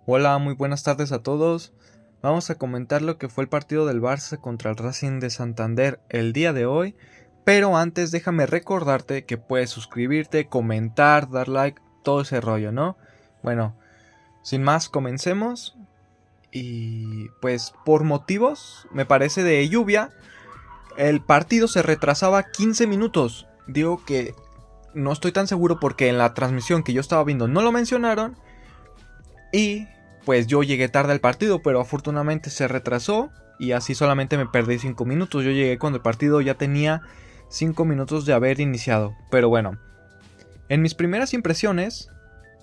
Hola, muy buenas tardes a todos. Vamos a comentar lo que fue el partido del Barça contra el Racing de Santander el día de hoy. Pero antes déjame recordarte que puedes suscribirte, comentar, dar like, todo ese rollo, ¿no? Bueno, sin más, comencemos. Y pues por motivos, me parece, de lluvia, el partido se retrasaba 15 minutos. Digo que no estoy tan seguro porque en la transmisión que yo estaba viendo no lo mencionaron. Y pues yo llegué tarde al partido, pero afortunadamente se retrasó y así solamente me perdí 5 minutos. Yo llegué cuando el partido ya tenía 5 minutos de haber iniciado. Pero bueno, en mis primeras impresiones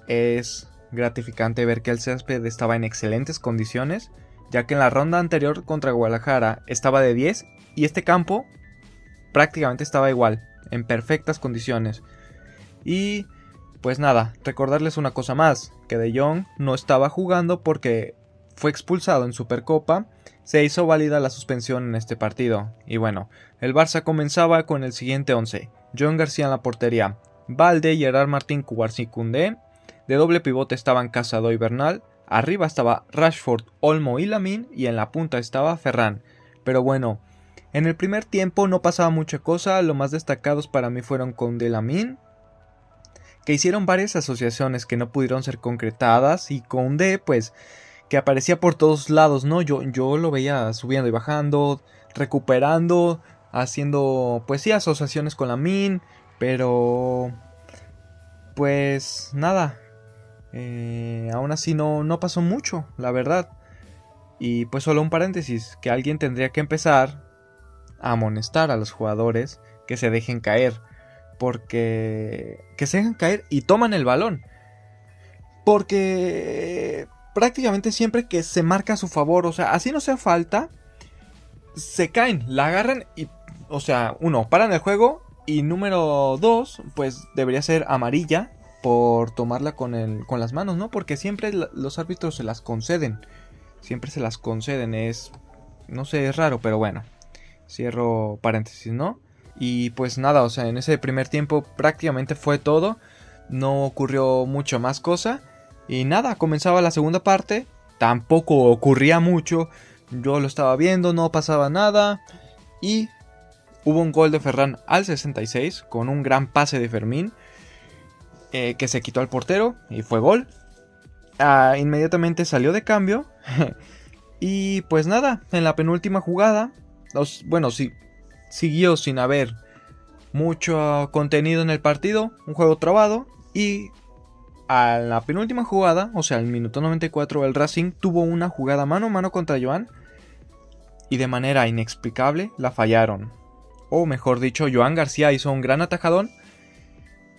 es gratificante ver que el césped estaba en excelentes condiciones, ya que en la ronda anterior contra Guadalajara estaba de 10 y este campo prácticamente estaba igual, en perfectas condiciones. Y pues nada, recordarles una cosa más, que De Jong no estaba jugando porque fue expulsado en Supercopa, se hizo válida la suspensión en este partido. Y bueno, el Barça comenzaba con el siguiente 11: Joan García en la portería, Valde, Gerard Martín, Cubarsí, Koundé. De doble pivote estaban Casado y Bernal, arriba estaba Rashford, Olmo y Lamine, y en la punta estaba Ferran. Pero bueno, en el primer tiempo no pasaba mucha cosa, lo más destacados para mí fueron Koundé y Lamine, que hicieron varias asociaciones que no pudieron ser concretadas, y Koundé pues que aparecía por todos lados, ¿no? Yo lo veía subiendo y bajando, recuperando, haciendo pues sí asociaciones con Lamine, pero pues nada, aún así no pasó mucho, la verdad. Y pues solo un paréntesis, que alguien tendría que empezar a amonestar a los jugadores que se dejen caer. Porque que se dejan caer y toman el balón. Porque prácticamente siempre que se marca a su favor, o sea, así no sea falta, se caen, la agarran y, o sea, uno, paran el juego, y número dos, pues debería ser amarilla por tomarla con las manos, ¿no? Porque siempre los árbitros se las conceden. Siempre se las conceden, no sé, es raro, pero bueno. Cierro paréntesis, ¿no? Y pues nada, o sea, en ese primer tiempo prácticamente fue todo. No ocurrió mucho más cosa. Y nada, comenzaba la segunda parte. Tampoco ocurría mucho. Yo lo estaba viendo, no pasaba nada. Y hubo un gol de Ferran al 66 con un gran pase de Fermín, que se quitó al portero y fue gol. Inmediatamente salió de cambio. Y pues nada, en la penúltima jugada, bueno, sí, siguió sin haber mucho contenido en el partido, un juego trabado, y a la penúltima jugada, o sea, al minuto 94, el Racing tuvo una jugada mano a mano contra Joan y de manera inexplicable la fallaron. O mejor dicho, Joan García hizo un gran atajadón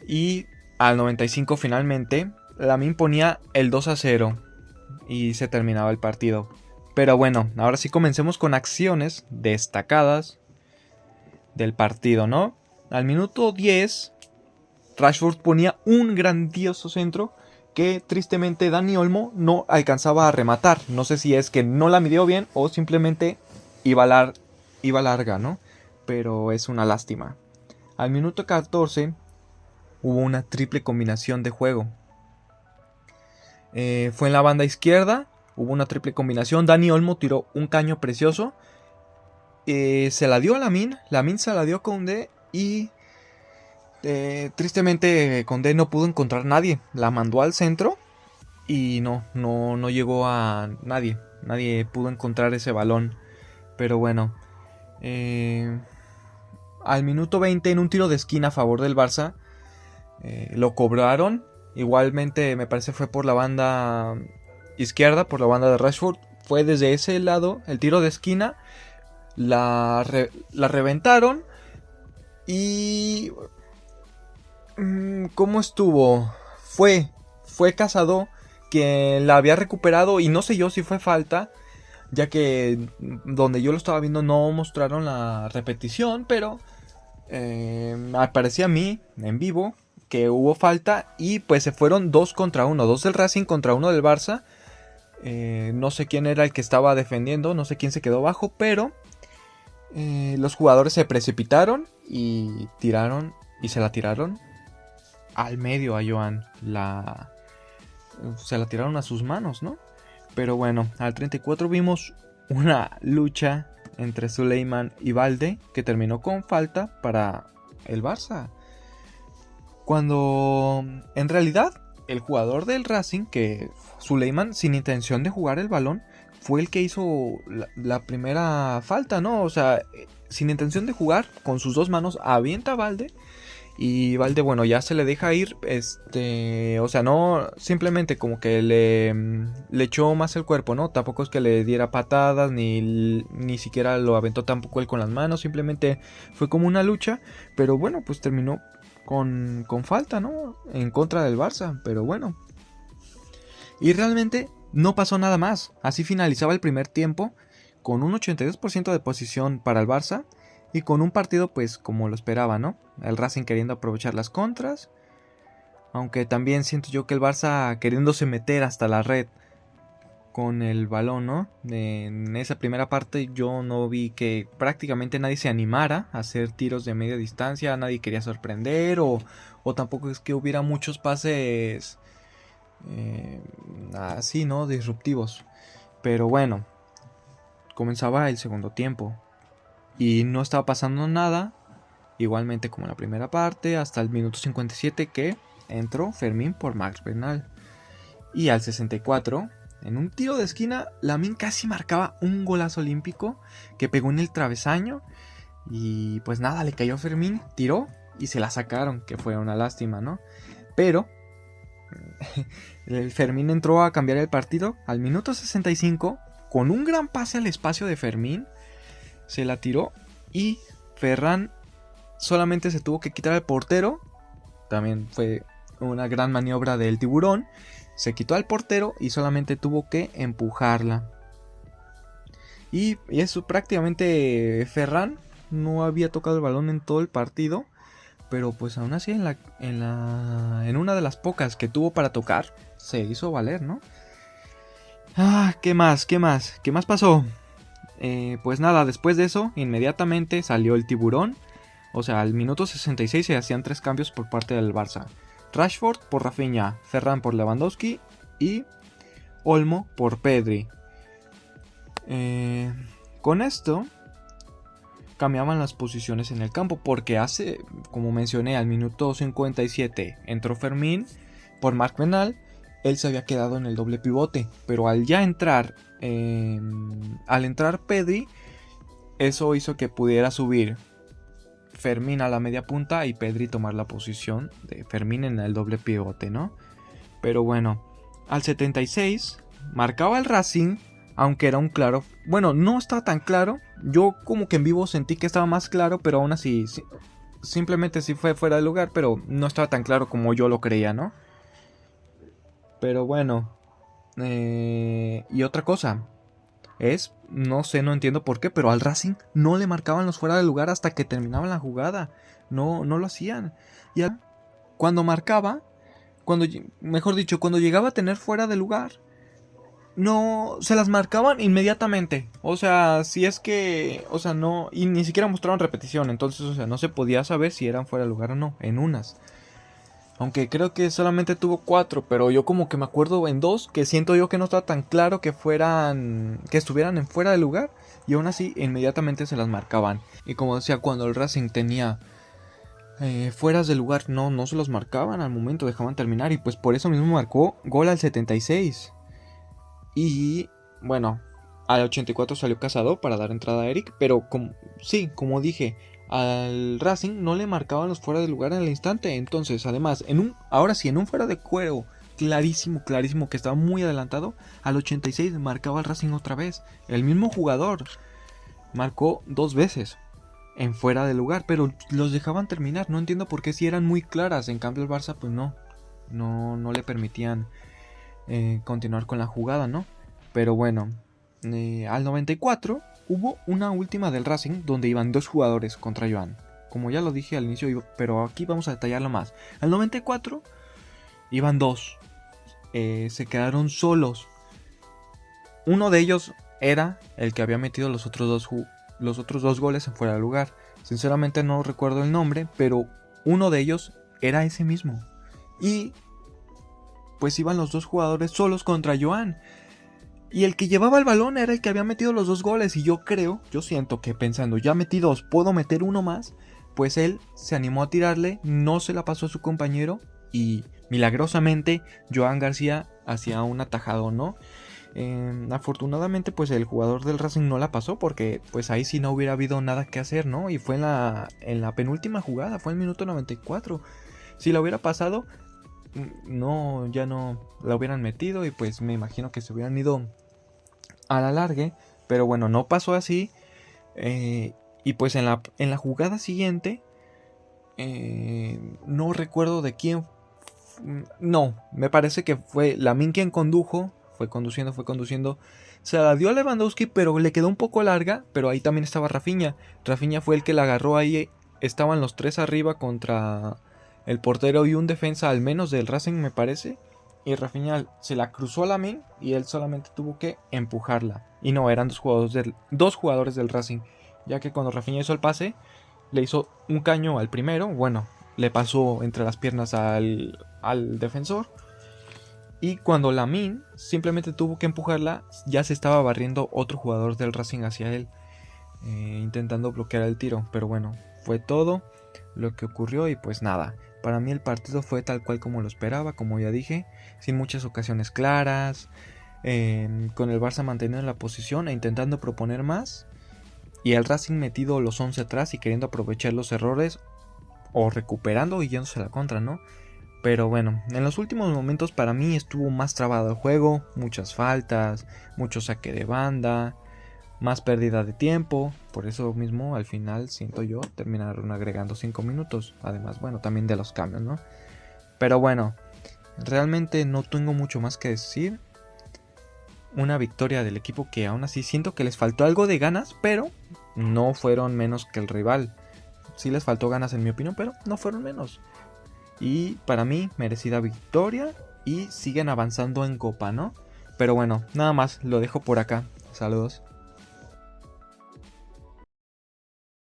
y al 95 finalmente Lamine ponía el 2-0 y se terminaba el partido. Pero bueno, ahora sí comencemos con acciones destacadas del partido, ¿no? Al minuto 10, Rashford ponía un grandioso centro que tristemente Dani Olmo no alcanzaba a rematar. No sé si es que no la midió bien o simplemente iba larga, ¿no? Pero es una lástima. Al minuto 14 hubo una triple combinación de juego. Fue en la banda izquierda, hubo una triple combinación. Dani Olmo tiró un caño precioso. Se la dio a Lamine se la dio a Koundé y tristemente Koundé no pudo encontrar nadie. La mandó al centro y no llegó a nadie. Nadie pudo encontrar ese balón. Pero bueno, al minuto 20 en un tiro de esquina a favor del Barça, lo cobraron. Igualmente me parece fue por la banda izquierda, por la banda de Rashford. Fue desde ese lado el tiro de esquina. La reventaron. Y ¿cómo estuvo? Fue Casado quien la había recuperado, y no sé yo si fue falta, ya que donde yo lo estaba viendo no mostraron la repetición, pero me parecía a mí en vivo que hubo falta, y pues se fueron 2 contra 1, 2 del Racing contra 1 del Barça. No sé quién era el que estaba defendiendo, no sé quién se quedó abajo, pero los jugadores se precipitaron y tiraron, y se la tiraron al medio a Joan. Se la tiraron a sus manos, ¿no? Pero bueno, al 34 vimos una lucha entre Suleiman y Balde que terminó con falta para el Barça. Cuando en realidad el jugador del Racing, que Suleiman, sin intención de jugar el balón, fue el que hizo la primera falta, ¿no? O sea, sin intención de jugar, con sus dos manos avienta a Balde. Y Balde, bueno, ya se le deja ir, o sea, no, simplemente como que le echó más el cuerpo, ¿no? Tampoco es que le diera patadas, ni siquiera lo aventó tampoco él con las manos, simplemente fue como una lucha, pero bueno, pues terminó con falta, ¿no? En contra del Barça, pero bueno. Y realmente no pasó nada más, así finalizaba el primer tiempo, con un 82% de posición para el Barça, y con un partido pues como lo esperaba, ¿no? El Racing queriendo aprovechar las contras. Aunque también siento yo que el Barça queriéndose meter hasta la red con el balón, ¿no? En esa primera parte yo no vi que prácticamente nadie se animara a hacer tiros de media distancia. Nadie quería sorprender o tampoco es que hubiera muchos pases así, ¿no? Disruptivos. Pero bueno, comenzaba el segundo tiempo. Y no estaba pasando nada, igualmente como en la primera parte, hasta el minuto 57 que entró Fermín por Max Bernal. Y al 64, en un tiro de esquina, Lamine casi marcaba un golazo olímpico que pegó en el travesaño. Y pues nada, le cayó a Fermín, tiró y se la sacaron, que fue una lástima, ¿no? Pero el Fermín entró a cambiar el partido al minuto 65 con un gran pase al espacio de Fermín. Se la tiró y Ferran solamente se tuvo que quitar al portero. También fue una gran maniobra del tiburón. Se quitó al portero y solamente tuvo que empujarla. Y eso prácticamente Ferran no había tocado el balón en todo el partido. Pero pues aún así en una de las pocas que tuvo para tocar se hizo valer, ¿no? ¿Qué más pasó? Pues nada, después de eso, inmediatamente salió el tiburón. O sea, al minuto 66 se hacían 3 cambios por parte del Barça. Rashford por Rafinha, Ferran por Lewandowski y Olmo por Pedri. Con esto cambiaban las posiciones en el campo porque como mencioné, al minuto 57 entró Fermín por Marc Bernal. Él se había quedado en el doble pivote, pero al entrar Pedri, eso hizo que pudiera subir Fermín a la media punta y Pedri tomar la posición de Fermín en el doble pivote, ¿no? Pero bueno, al 76 marcaba el Racing, aunque era un claro... Bueno, no estaba tan claro. Yo como que en vivo sentí que estaba más claro, pero aún así simplemente sí fue fuera de lugar, pero no estaba tan claro como yo lo creía, ¿no? Pero bueno, y otra cosa es, no entiendo por qué, pero al Racing no le marcaban los fuera de lugar hasta que terminaba la jugada. No lo hacían. Y cuando marcaba, cuando llegaba a tener fuera de lugar, no se las marcaban inmediatamente. O sea, si es que, o sea, no, y ni siquiera mostraron repetición. Entonces, o sea, no se podía saber si eran fuera de lugar o no, en unas. Aunque creo que solamente tuvo 4, pero yo como que me acuerdo en 2 que siento yo que no estaba tan claro que estuvieran en fuera de lugar. Y aún así inmediatamente se las marcaban. Y como decía, cuando el Racing tenía fueras de lugar, no se los marcaban al momento, dejaban terminar. Y pues por eso mismo marcó gol al 76. Y bueno, al 84 salió Casado para dar entrada a Eric. Pero como dije, al Racing no le marcaban los fuera de lugar en el instante. Entonces, además, en un fuera de cuero clarísimo que estaba muy adelantado, al 86 marcaba al Racing otra vez. El mismo jugador marcó 2 veces en fuera de lugar, pero los dejaban terminar. No entiendo por qué si eran muy claras. En cambio el Barça pues no le permitían continuar con la jugada, ¿no? Pero bueno, al 94 hubo una última del Racing donde iban 2 jugadores contra Joan. Como ya lo dije al inicio, pero aquí vamos a detallarlo más. Al 94 iban 2. Se quedaron solos. Uno de ellos era el que había metido los otros dos goles en fuera de lugar. Sinceramente no recuerdo el nombre, pero uno de ellos era ese mismo. Y pues iban los 2 jugadores solos contra Joan. Y el que llevaba el balón era el que había metido los 2 goles. Y yo siento que pensando, ya metí 2, ¿puedo meter uno más? Pues él se animó a tirarle, no se la pasó a su compañero y milagrosamente Joan García hacía un atajado, ¿no? Afortunadamente pues el jugador del Racing no la pasó porque pues ahí sí no hubiera habido nada que hacer, ¿no? Y fue en la penúltima jugada, fue en el minuto 94. Si la hubiera pasado, no, ya no la hubieran metido y pues me imagino que se hubieran ido a la largue. Pero bueno, no pasó así. Y pues en la jugada siguiente, no recuerdo de quién. No, me parece que fue Lamine quien condujo. Fue conduciendo. Se la dio a Lewandowski, pero le quedó un poco larga. Pero ahí también estaba Rafinha. Rafinha fue el que la agarró ahí. Estaban los 3 arriba contra el portero y un defensa al menos del Racing, me parece. Y Rafinha se la cruzó a Lamine y él solamente tuvo que empujarla. Y no, eran dos jugadores del Racing. Ya que cuando Rafinha hizo el pase, le hizo un caño al primero. Bueno, le pasó entre las piernas al defensor. Y cuando Lamine simplemente tuvo que empujarla, ya se estaba barriendo otro jugador del Racing hacia él, intentando bloquear el tiro. Pero bueno, fue todo lo que ocurrió y pues nada. Para mí el partido fue tal cual como lo esperaba, como ya dije, sin muchas ocasiones claras, con el Barça manteniendo la posición e intentando proponer más, y el Racing metido los 11 atrás y queriendo aprovechar los errores o recuperando y yéndose a la contra, ¿no? Pero bueno, en los últimos momentos para mí estuvo más trabado el juego, muchas faltas, mucho saque de banda, más pérdida de tiempo. Por eso mismo al final siento yo terminaron agregando 5 minutos. Además, bueno, también de los cambios, ¿no? Pero bueno, realmente no tengo mucho más que decir. Una victoria del equipo que aún así siento que les faltó algo de ganas, pero no fueron menos que el rival. Sí les faltó ganas en mi opinión, pero no fueron menos. Y para mí, merecida victoria y siguen avanzando en Copa, ¿no? Pero bueno, nada más, lo dejo por acá. Saludos.